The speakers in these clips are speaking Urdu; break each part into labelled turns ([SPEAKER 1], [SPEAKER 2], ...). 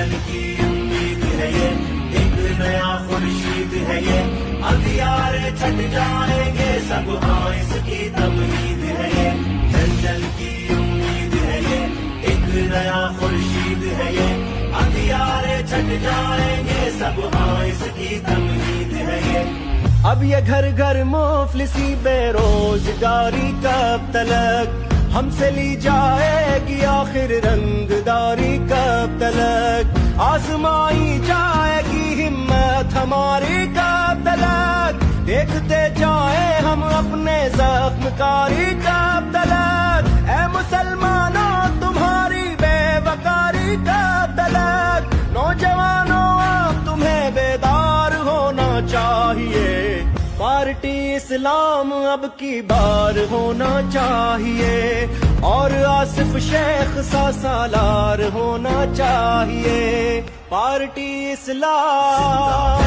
[SPEAKER 1] جنجل کی امید ہے یہ، ایک نیا خورشید ہے یہ، اندھیارے چھٹ جائیں گے سب، ہاں اس کی تمہید ہے یہ، جنجل کی امید ہے یہ، ایک نیا خورشید ہے یہ، اندھیارے چھٹ جائیں گے سب، ہاں اس کی تمہید ہے یہ۔ اب یہ گھر گھر مفلسی بے روزگاری کب تلک ہم سے لی جائے گی، آخر رنگ داری کب تلک آزمائی جائے گی ہمت ہماری کب تلک، دیکھتے جائیں ہم اپنے زخم کاری کب تلک، اے مسلمانوں تمہاری بے وقاری کب تلک، نوجوانوں اب تمہیں بیدار ہونا چاہیے، پارٹی اسلام اب کی بار ہونا چاہیے، اور آصف شیخ سا سالار ہونا چاہیے، پارٹی اسلام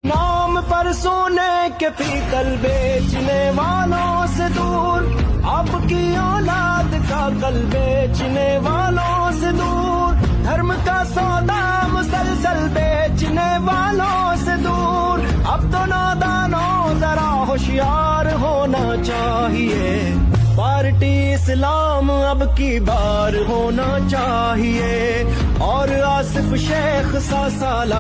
[SPEAKER 1] نام پر سونے کے پیتل بیچنے والوں سے دور، اب کی اولاد کا کل بیچنے والوں سے دور، دھرم کا سودا مسلسل بیچنے والوں سے دور، اب تو نادانوں ذرا ہوشیار ہونا چاہیے، پارٹی اسلام اب کی بار ہونا چاہیے، اور آصف شیخ سا سالار